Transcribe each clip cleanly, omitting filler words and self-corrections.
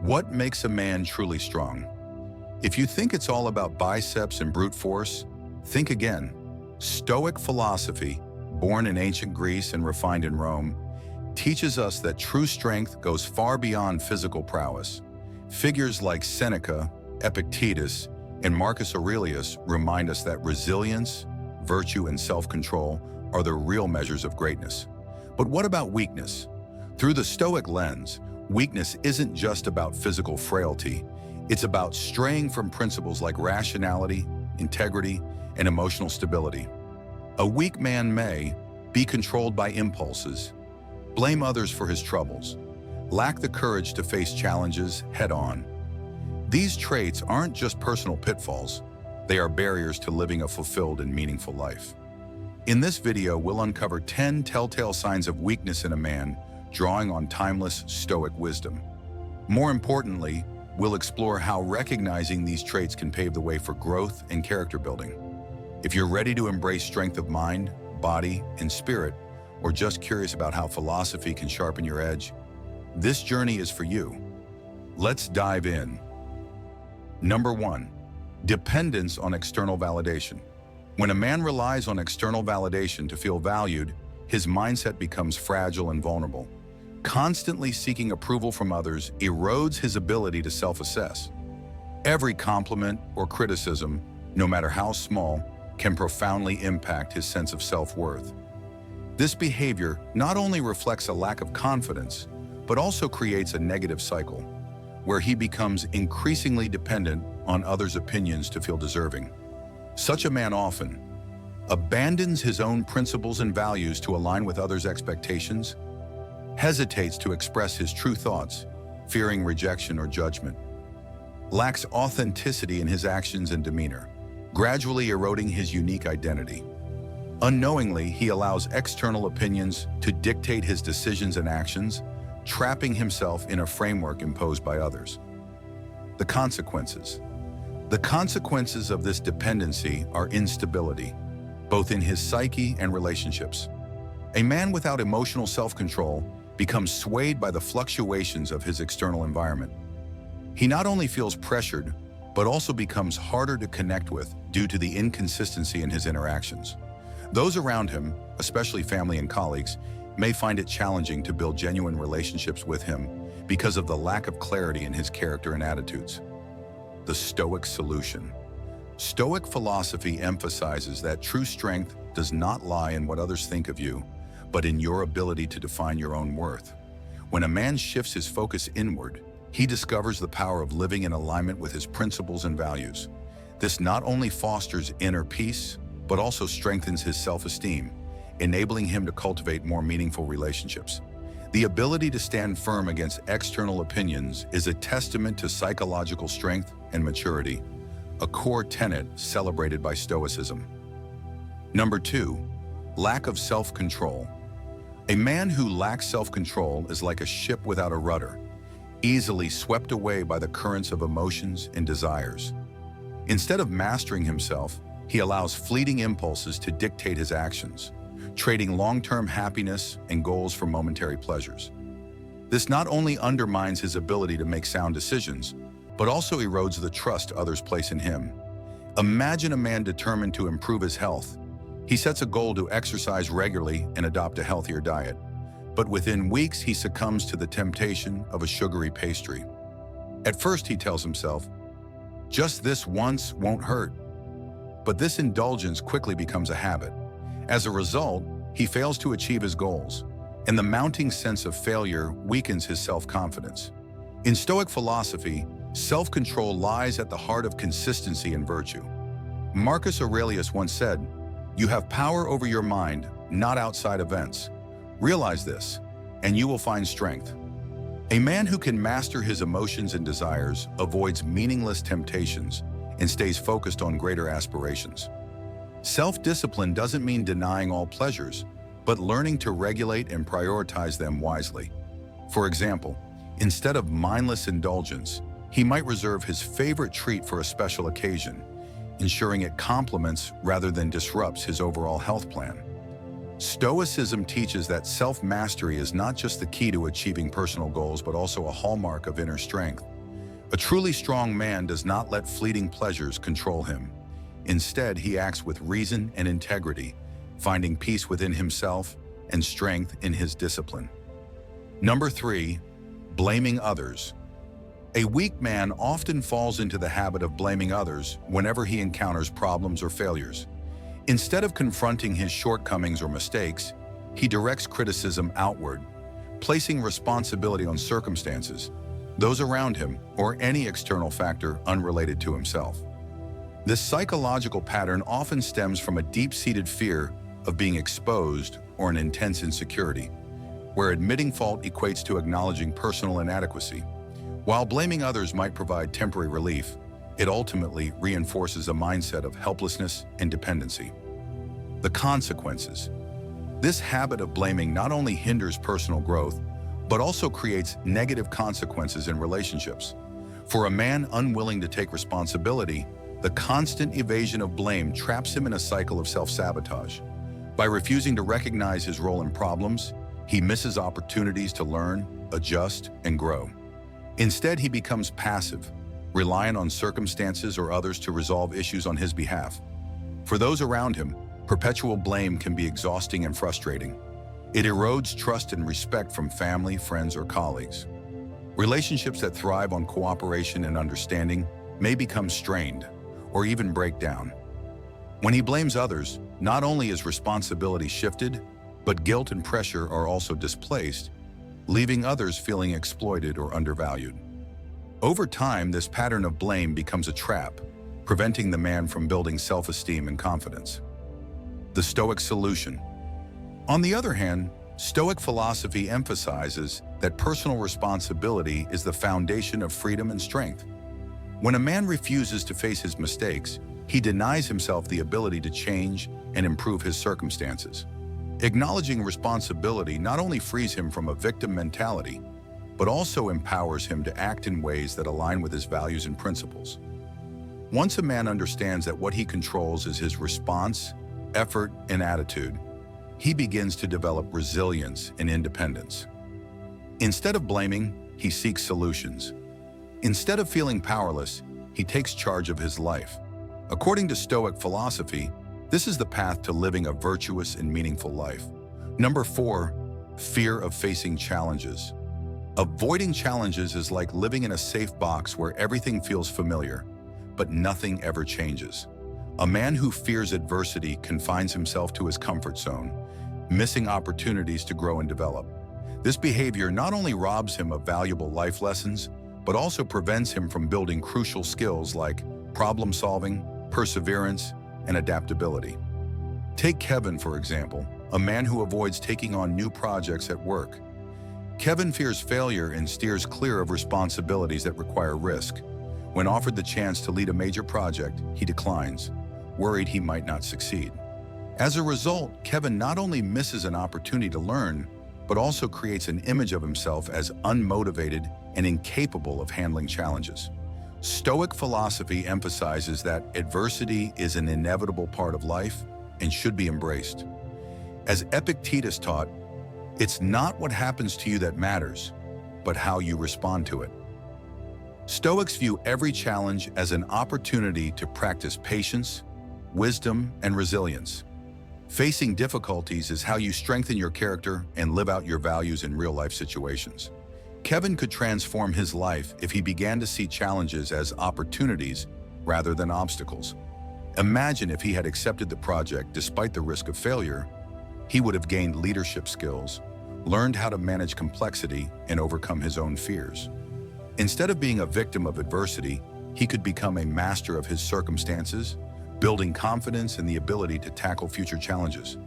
What makes a man truly strong? If you think it's all about biceps and brute force, think again. Stoic philosophy, born in ancient Greece and refined in Rome, teaches us that true strength goes far beyond physical prowess. Figures like Seneca, Epictetus, and Marcus Aurelius remind us that resilience, virtue, and self-control are the real measures of greatness. But what about weakness? Through the Stoic lens, weakness isn't just about physical frailty. It's about straying from principles like rationality, integrity, and emotional stability. A weak man may be controlled by impulses, blame others for his troubles, lack the courage to face challenges head-on. These traits aren't just personal pitfalls, they are barriers to living a fulfilled and meaningful life. In this video, we'll uncover 10 telltale signs of weakness in a man, drawing on timeless Stoic wisdom. More importantly, we'll explore how recognizing these traits can pave the way for growth and character building. If you're ready to embrace strength of mind, body, and spirit, or just curious about how philosophy can sharpen your edge, this journey is for you. Let's dive in. Number 1, dependence on external validation. When a man relies on external validation to feel valued, his mindset becomes fragile and vulnerable. Constantly seeking approval from others erodes his ability to self-assess. Every compliment or criticism, no matter how small, can profoundly impact his sense of self-worth. This behavior not only reflects a lack of confidence, but also creates a negative cycle, where he becomes increasingly dependent on others' opinions to feel deserving. Such a man often abandons his own principles and values to align with others' expectations, hesitates to express his true thoughts, fearing rejection or judgment, lacks authenticity in his actions and demeanor, gradually eroding his unique identity. Unknowingly, he allows external opinions to dictate his decisions and actions, trapping himself in a framework imposed by others. The consequences. The consequences of this dependency are instability, both in his psyche and relationships. A man without emotional self-control becomes swayed by the fluctuations of his external environment. He not only feels pressured, but also becomes harder to connect with due to the inconsistency in his interactions. Those around him, especially family and colleagues, may find it challenging to build genuine relationships with him because of the lack of clarity in his character and attitudes. The Stoic solution. Stoic philosophy emphasizes that true strength does not lie in what others think of you, but in your ability to define your own worth. When a man shifts his focus inward, he discovers the power of living in alignment with his principles and values. This not only fosters inner peace, but also strengthens his self-esteem, enabling him to cultivate more meaningful relationships. The ability to stand firm against external opinions is a testament to psychological strength and maturity, a core tenet celebrated by Stoicism. Number 2, lack of self-control. A man who lacks self-control is like a ship without a rudder, easily swept away by the currents of emotions and desires. Instead of mastering himself, he allows fleeting impulses to dictate his actions, trading long-term happiness and goals for momentary pleasures. This not only undermines his ability to make sound decisions, but also erodes the trust others place in him. Imagine a man determined to improve his health. He sets a goal to exercise regularly and adopt a healthier diet. But within weeks, he succumbs to the temptation of a sugary pastry. At first, he tells himself, "Just this once won't hurt." But this indulgence quickly becomes a habit. As a result, he fails to achieve his goals, and the mounting sense of failure weakens his self-confidence. In Stoic philosophy, self-control lies at the heart of consistency and virtue. Marcus Aurelius once said, "You have power over your mind, not outside events. Realize this, and you will find strength." A man who can master his emotions and desires avoids meaningless temptations and stays focused on greater aspirations. Self-discipline doesn't mean denying all pleasures, but learning to regulate and prioritize them wisely. For example, instead of mindless indulgence, he might reserve his favorite treat for a special occasion, ensuring it complements rather than disrupts his overall health plan. Stoicism teaches that self-mastery is not just the key to achieving personal goals, but also a hallmark of inner strength. A truly strong man does not let fleeting pleasures control him. Instead, he acts with reason and integrity, finding peace within himself and strength in his discipline. Number 3, blaming others. A weak man often falls into the habit of blaming others whenever he encounters problems or failures. Instead of confronting his shortcomings or mistakes, he directs criticism outward, placing responsibility on circumstances, those around him, or any external factor unrelated to himself. This psychological pattern often stems from a deep-seated fear of being exposed or an intense insecurity, where admitting fault equates to acknowledging personal inadequacy. While blaming others might provide temporary relief, it ultimately reinforces a mindset of helplessness and dependency. The consequences. This habit of blaming not only hinders personal growth, but also creates negative consequences in relationships. For a man unwilling to take responsibility, the constant evasion of blame traps him in a cycle of self-sabotage. By refusing to recognize his role in problems, he misses opportunities to learn, adjust, and grow. Instead, he becomes passive, reliant on circumstances or others to resolve issues on his behalf. For those around him, perpetual blame can be exhausting and frustrating. It erodes trust and respect from family, friends, or colleagues. Relationships that thrive on cooperation and understanding may become strained or even break down. When he blames others, not only is responsibility shifted, but guilt and pressure are also displaced, leaving others feeling exploited or undervalued. Over time, this pattern of blame becomes a trap, preventing the man from building self-esteem and confidence. The Stoic solution. On the other hand, Stoic philosophy emphasizes that personal responsibility is the foundation of freedom and strength. When a man refuses to face his mistakes, he denies himself the ability to change and improve his circumstances. Acknowledging responsibility not only frees him from a victim mentality, but also empowers him to act in ways that align with his values and principles. Once a man understands that what he controls is his response, effort, and attitude, he begins to develop resilience and independence. Instead of blaming, he seeks solutions. Instead of feeling powerless, he takes charge of his life. According to Stoic philosophy, this is the path to living a virtuous and meaningful life. Number 4, fear of facing challenges. Avoiding challenges is like living in a safe box where everything feels familiar, but nothing ever changes. A man who fears adversity confines himself to his comfort zone, missing opportunities to grow and develop. This behavior not only robs him of valuable life lessons, but also prevents him from building crucial skills like problem solving, perseverance, and adaptability. Take Kevin, for example, a man who avoids taking on new projects at work. Kevin fears failure and steers clear of responsibilities that require risk. When offered the chance to lead a major project, he declines, worried he might not succeed. As a result, Kevin not only misses an opportunity to learn, but also creates an image of himself as unmotivated and incapable of handling challenges. Stoic philosophy emphasizes that adversity is an inevitable part of life and should be embraced. As Epictetus taught, it's not what happens to you that matters, but how you respond to it. Stoics view every challenge as an opportunity to practice patience, wisdom, and resilience. Facing difficulties is how you strengthen your character and live out your values in real-life situations. Kevin could transform his life if he began to see challenges as opportunities rather than obstacles. Imagine if he had accepted the project despite the risk of failure. He would have gained leadership skills, learned how to manage complexity, and overcome his own fears. Instead of being a victim of adversity, he could become a master of his circumstances, building confidence and the ability to tackle future challenges.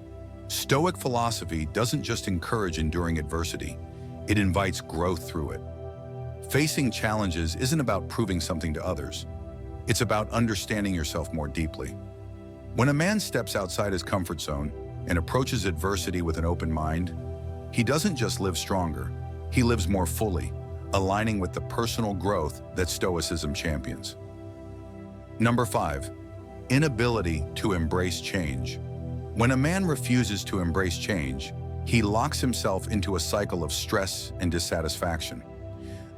Stoic philosophy doesn't just encourage enduring adversity, it invites growth through it. Facing challenges isn't about proving something to others. It's about understanding yourself more deeply. When a man steps outside his comfort zone and approaches adversity with an open mind, he doesn't just live stronger, he lives more fully, aligning with the personal growth that Stoicism champions. Number 5, inability to embrace change. When a man refuses to embrace change, he locks himself into a cycle of stress and dissatisfaction.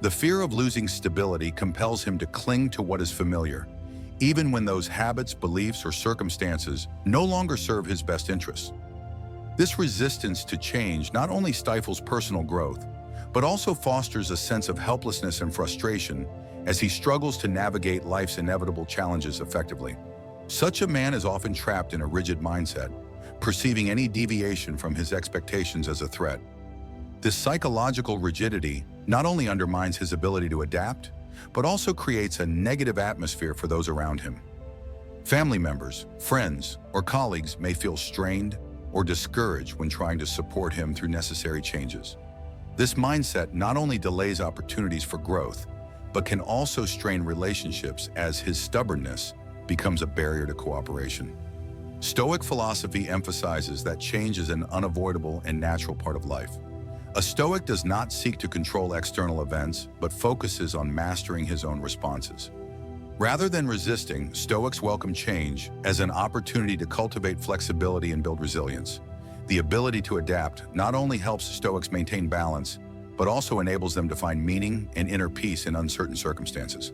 The fear of losing stability compels him to cling to what is familiar, even when those habits, beliefs, or circumstances no longer serve his best interests. This resistance to change not only stifles personal growth, but also fosters a sense of helplessness and frustration as he struggles to navigate life's inevitable challenges effectively. Such a man is often trapped in a rigid mindset, perceiving any deviation from his expectations as a threat. This psychological rigidity not only undermines his ability to adapt, but also creates a negative atmosphere for those around him. Family members, friends, or colleagues may feel strained or discouraged when trying to support him through necessary changes. This mindset not only delays opportunities for growth, but can also strain relationships as his stubbornness becomes a barrier to cooperation. Stoic philosophy emphasizes that change is an unavoidable and natural part of life. A Stoic does not seek to control external events, but focuses on mastering his own responses. Rather than resisting, Stoics welcome change as an opportunity to cultivate flexibility and build resilience. The ability to adapt not only helps Stoics maintain balance, but also enables them to find meaning and inner peace in uncertain circumstances.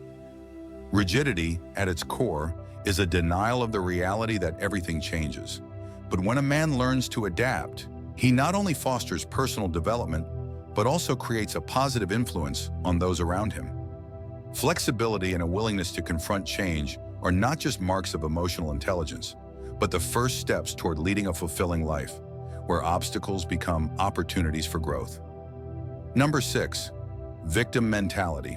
Rigidity, at its core, is a denial of the reality that everything changes. But when a man learns to adapt, he not only fosters personal development, but also creates a positive influence on those around him. Flexibility and a willingness to confront change are not just marks of emotional intelligence, but the first steps toward leading a fulfilling life, where obstacles become opportunities for growth. Number 6, victim mentality.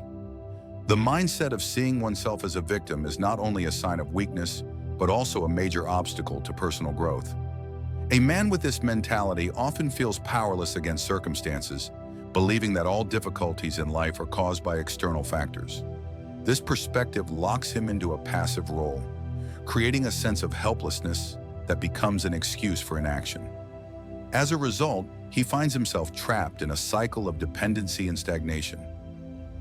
The mindset of seeing oneself as a victim is not only a sign of weakness, but also a major obstacle to personal growth. A man with this mentality often feels powerless against circumstances, believing that all difficulties in life are caused by external factors. This perspective locks him into a passive role, creating a sense of helplessness that becomes an excuse for inaction. As a result, he finds himself trapped in a cycle of dependency and stagnation.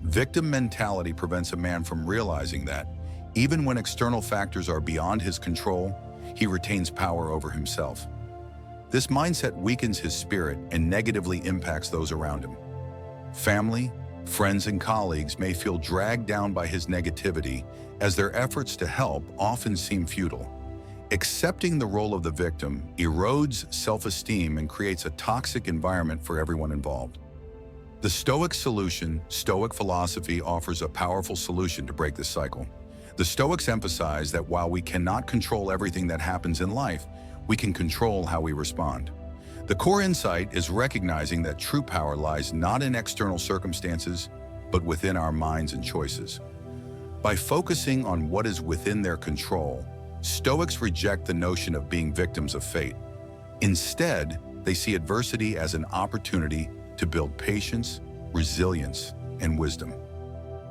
Victim mentality prevents a man from realizing that, even when external factors are beyond his control, he retains power over himself. This mindset weakens his spirit and negatively impacts those around him. Family, friends, and colleagues may feel dragged down by his negativity as their efforts to help often seem futile. Accepting the role of the victim erodes self-esteem and creates a toxic environment for everyone involved. The Stoic solution, Stoic philosophy, offers a powerful solution to break this cycle. The Stoics emphasize that while we cannot control everything that happens in life, we can control how we respond. The core insight is recognizing that true power lies not in external circumstances, but within our minds and choices. By focusing on what is within their control, Stoics reject the notion of being victims of fate. Instead, they see adversity as an opportunity to build patience, resilience, and wisdom.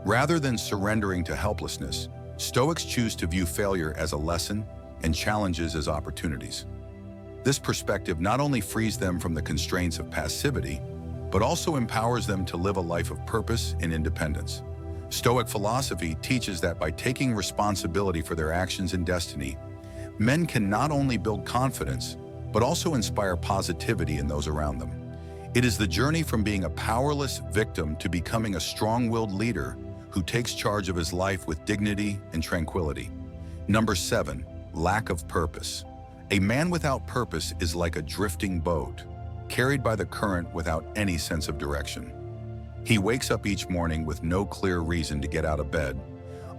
Rather than surrendering to helplessness, Stoics choose to view failure as a lesson and challenges as opportunities. This perspective not only frees them from the constraints of passivity, but also empowers them to live a life of purpose and independence. Stoic philosophy teaches that by taking responsibility for their actions and destiny, men can not only build confidence, but also inspire positivity in those around them. It is the journey from being a powerless victim to becoming a strong-willed leader who takes charge of his life with dignity and tranquility. Number 7, lack of purpose. A man without purpose is like a drifting boat, carried by the current without any sense of direction. He wakes up each morning with no clear reason to get out of bed,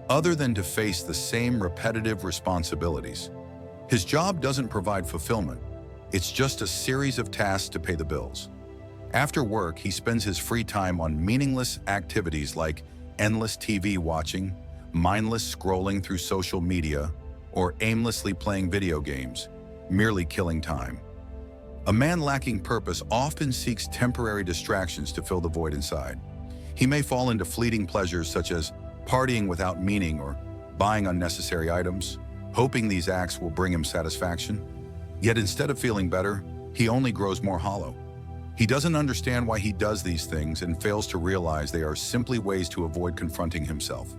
other than to face the same repetitive responsibilities. His job doesn't provide fulfillment. It's just a series of tasks to pay the bills. After work, he spends his free time on meaningless activities like endless TV watching, mindless scrolling through social media, or aimlessly playing video games, merely killing time. A man lacking purpose often seeks temporary distractions to fill the void inside. He may fall into fleeting pleasures such as partying without meaning or buying unnecessary items, hoping these acts will bring him satisfaction. Yet instead of feeling better, he only grows more hollow. He doesn't understand why he does these things and fails to realize they are simply ways to avoid confronting himself.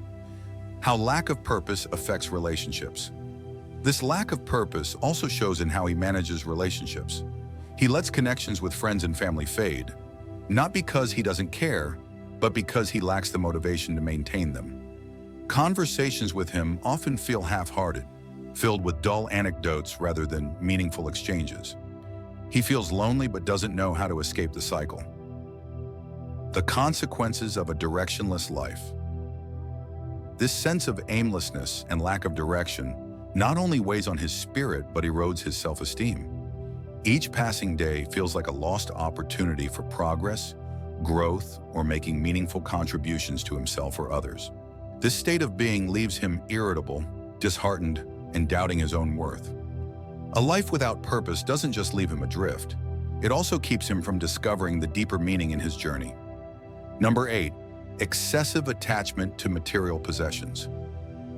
How lack of purpose affects relationships. This lack of purpose also shows in how he manages relationships. He lets connections with friends and family fade, not because he doesn't care, but because he lacks the motivation to maintain them. Conversations with him often feel half-hearted, filled with dull anecdotes rather than meaningful exchanges. He feels lonely but doesn't know how to escape the cycle. The consequences of a directionless life. This sense of aimlessness and lack of direction not only weighs on his spirit but erodes his self-esteem. Each passing day feels like a lost opportunity for progress, growth, or making meaningful contributions to himself or others. This state of being leaves him irritable, disheartened, and doubting his own worth. A life without purpose doesn't just leave him adrift, it also keeps him from discovering the deeper meaning in his journey. Number 8. Excessive attachment to material possessions.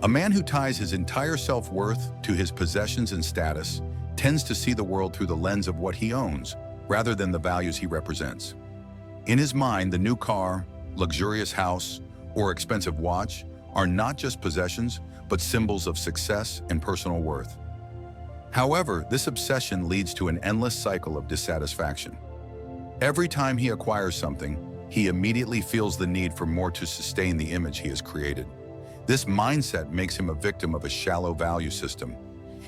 A man who ties his entire self-worth to his possessions and status tends to see the world through the lens of what he owns, rather than the values he represents. In his mind, the new car, luxurious house, or expensive watch are not just possessions, but symbols of success and personal worth. However, this obsession leads to an endless cycle of dissatisfaction. Every time he acquires something, he immediately feels the need for more to sustain the image he has created. This mindset makes him a victim of a shallow value system.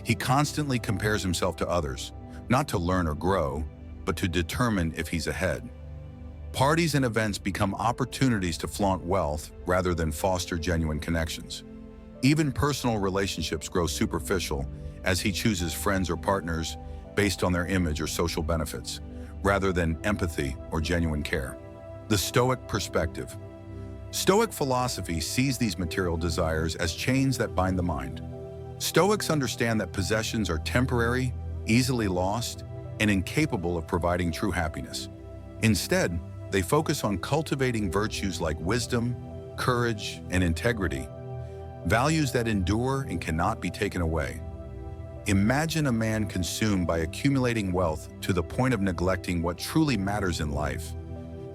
He constantly compares himself to others, not to learn or grow, but to determine if he's ahead. Parties and events become opportunities to flaunt wealth rather than foster genuine connections. Even personal relationships grow superficial as he chooses friends or partners based on their image or social benefits, rather than empathy or genuine care. The Stoic perspective. Stoic philosophy sees these material desires as chains that bind the mind. Stoics understand that possessions are temporary, easily lost, and incapable of providing true happiness. Instead, they focus on cultivating virtues like wisdom, courage, and integrity, values that endure and cannot be taken away. Imagine a man consumed by accumulating wealth to the point of neglecting what truly matters in life: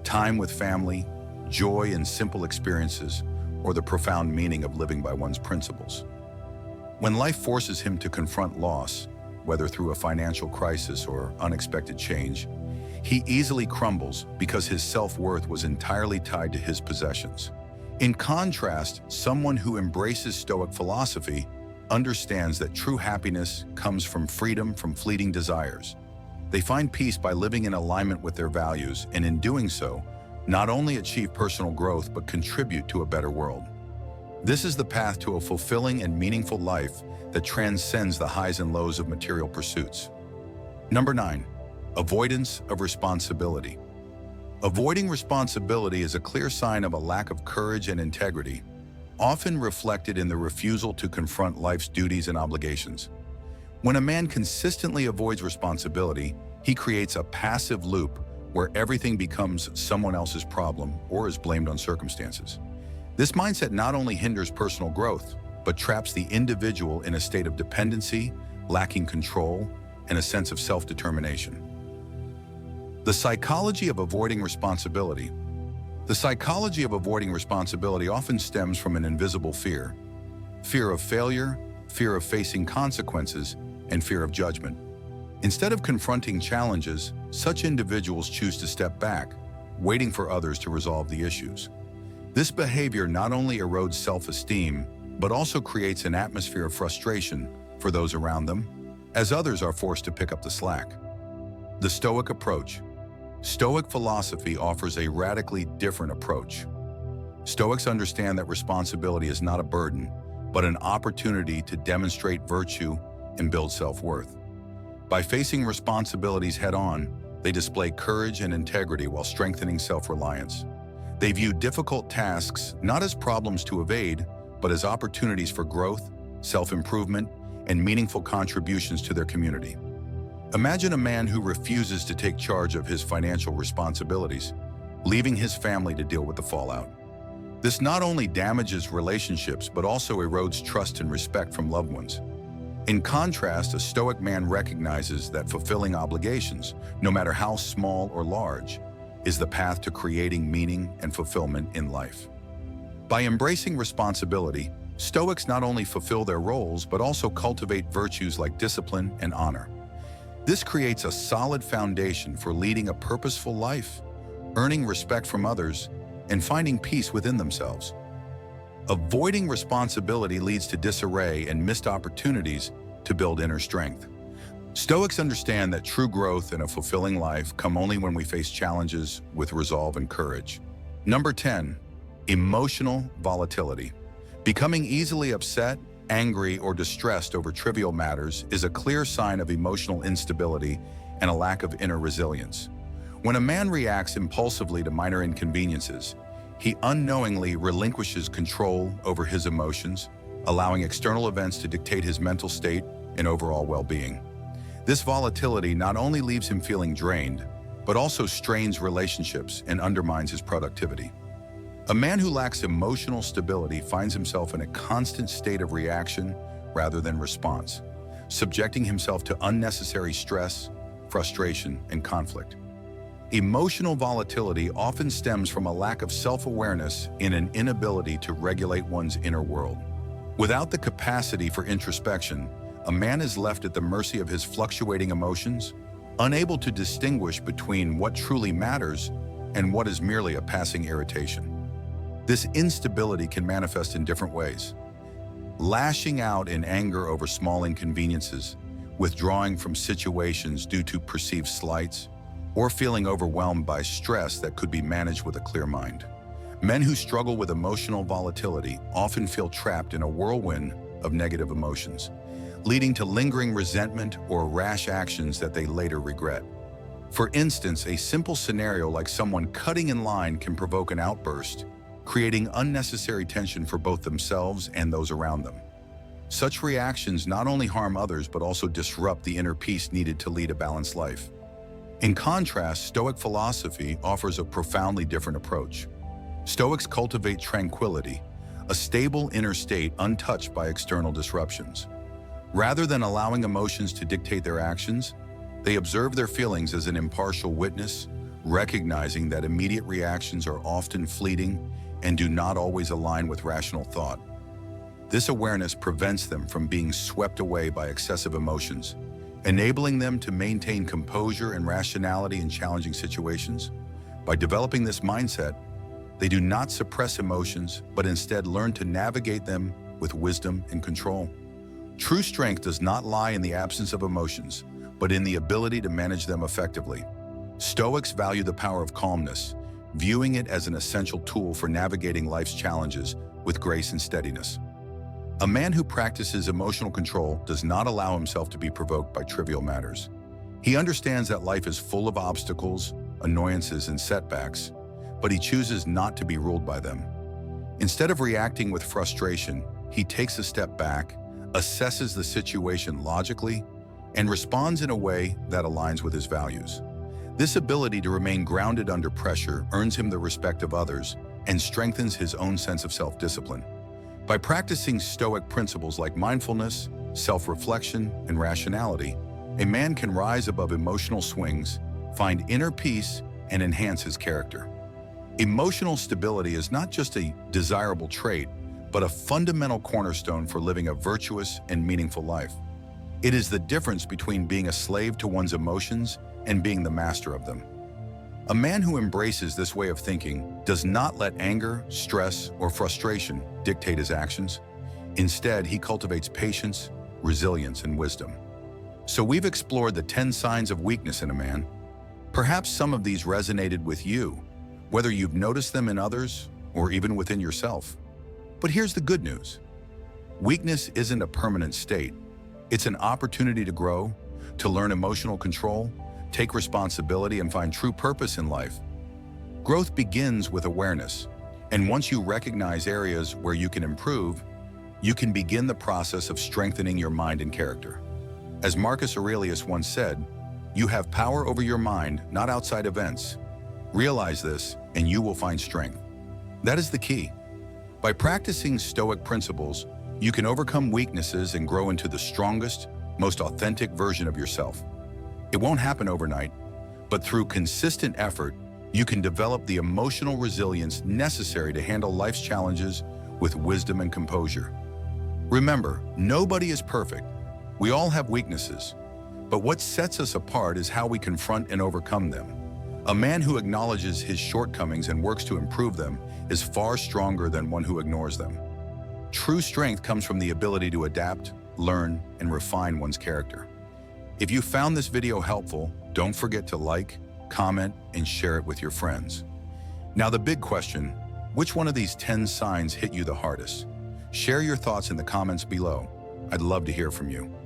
time with family, joy in simple experiences, or the profound meaning of living by one's principles. When life forces him to confront loss, whether through a financial crisis or unexpected change, he easily crumbles because his self-worth was entirely tied to his possessions. In contrast, someone who embraces Stoic philosophy understands that true happiness comes from freedom from fleeting desires. They find peace by living in alignment with their values, and in doing so, not only achieve personal growth but contribute to a better world. This is the path to a fulfilling and meaningful life that transcends the highs and lows of material pursuits. Number 9. Avoidance of responsibility. Avoiding responsibility is a clear sign of a lack of courage and integrity, often reflected in the refusal to confront life's duties and obligations. When a man consistently avoids responsibility, he creates a passive loop where everything becomes someone else's problem or is blamed on circumstances. This mindset not only hinders personal growth, but traps the individual in a state of dependency, lacking control, and a sense of self-determination. The psychology of avoiding responsibility. The psychology of avoiding responsibility often stems from an invisible fear. Fear of failure, fear of facing consequences, and fear of judgment. Instead of confronting challenges, such individuals choose to step back, waiting for others to resolve the issues. This behavior not only erodes self-esteem, but also creates an atmosphere of frustration for those around them, as others are forced to pick up the slack. The Stoic approach. Stoic philosophy offers a radically different approach. Stoics understand that responsibility is not a burden, but an opportunity to demonstrate virtue and build self-worth. By facing responsibilities head-on, they display courage and integrity while strengthening self-reliance. They view difficult tasks not as problems to evade, but as opportunities for growth, self-improvement, and meaningful contributions to their community. Imagine a man who refuses to take charge of his financial responsibilities, leaving his family to deal with the fallout. This not only damages relationships, but also erodes trust and respect from loved ones. In contrast, a Stoic man recognizes that fulfilling obligations, no matter how small or large, is the path to creating meaning and fulfillment in life. By embracing responsibility, Stoics not only fulfill their roles, but also cultivate virtues like discipline and honor. This creates a solid foundation for leading a purposeful life, earning respect from others, and finding peace within themselves. Avoiding responsibility leads to disarray and missed opportunities to build inner strength. Stoics understand that true growth and a fulfilling life come only when we face challenges with resolve and courage. Number 10, emotional volatility. Becoming easily upset, angry, or distressed over trivial matters is a clear sign of emotional instability and a lack of inner resilience. When a man reacts impulsively to minor inconveniences, he unknowingly relinquishes control over his emotions, allowing external events to dictate his mental state and overall well-being. This volatility not only leaves him feeling drained, but also strains relationships and undermines his productivity. A man who lacks emotional stability finds himself in a constant state of reaction rather than response, subjecting himself to unnecessary stress, frustration, and conflict. Emotional volatility often stems from a lack of self-awareness and an inability to regulate one's inner world. Without the capacity for introspection, a man is left at the mercy of his fluctuating emotions, unable to distinguish between what truly matters and what is merely a passing irritation. This instability can manifest in different ways: lashing out in anger over small inconveniences, withdrawing from situations due to perceived slights, or feeling overwhelmed by stress that could be managed with a clear mind. Men who struggle with emotional volatility often feel trapped in a whirlwind of negative emotions, leading to lingering resentment or rash actions that they later regret. For instance, a simple scenario like someone cutting in line can provoke an outburst, creating unnecessary tension for both themselves and those around them. Such reactions not only harm others but also disrupt the inner peace needed to lead a balanced life. In contrast, Stoic philosophy offers a profoundly different approach. Stoics cultivate tranquility, a stable inner state untouched by external disruptions. Rather than allowing emotions to dictate their actions, they observe their feelings as an impartial witness, recognizing that immediate reactions are often fleeting and do not always align with rational thought. This awareness prevents them from being swept away by excessive emotions, enabling them to maintain composure and rationality in challenging situations. By developing this mindset, they do not suppress emotions, but instead learn to navigate them with wisdom and control. True strength does not lie in the absence of emotions, but in the ability to manage them effectively. Stoics value the power of calmness, viewing it as an essential tool for navigating life's challenges with grace and steadiness. A man who practices emotional control does not allow himself to be provoked by trivial matters. He understands that life is full of obstacles, annoyances, and setbacks, but he chooses not to be ruled by them. Instead of reacting with frustration, he takes a step back, assesses the situation logically, and responds in a way that aligns with his values. This ability to remain grounded under pressure earns him the respect of others and strengthens his own sense of self-discipline. By practicing Stoic principles like mindfulness, self-reflection, and rationality, a man can rise above emotional swings, find inner peace, and enhance his character. Emotional stability is not just a desirable trait, but a fundamental cornerstone for living a virtuous and meaningful life. It is the difference between being a slave to one's emotions and being the master of them. A man who embraces this way of thinking does not let anger, stress, or frustration dictate his actions. Instead, he cultivates patience, resilience, and wisdom. So we've explored the 10 signs of weakness in a man. Perhaps some of these resonated with you, whether you've noticed them in others or even within yourself. But here's the good news. Weakness isn't a permanent state. It's an opportunity to grow, to learn emotional control, take responsibility, and find true purpose in life. Growth begins with awareness, and once you recognize areas where you can improve, you can begin the process of strengthening your mind and character. As Marcus Aurelius once said, "You have power over your mind, not outside events. Realize this, and you will find strength." That is the key. By practicing Stoic principles, you can overcome weaknesses and grow into the strongest, most authentic version of yourself. It won't happen overnight, but through consistent effort, you can develop the emotional resilience necessary to handle life's challenges with wisdom and composure. Remember, nobody is perfect. We all have weaknesses, but what sets us apart is how we confront and overcome them. A man who acknowledges his shortcomings and works to improve them is far stronger than one who ignores them. True strength comes from the ability to adapt, learn, and refine one's character. If you found this video helpful, don't forget to like, comment, and share it with your friends. Now the big question, which one of these 10 signs hit you the hardest? Share your thoughts in the comments below. I'd love to hear from you.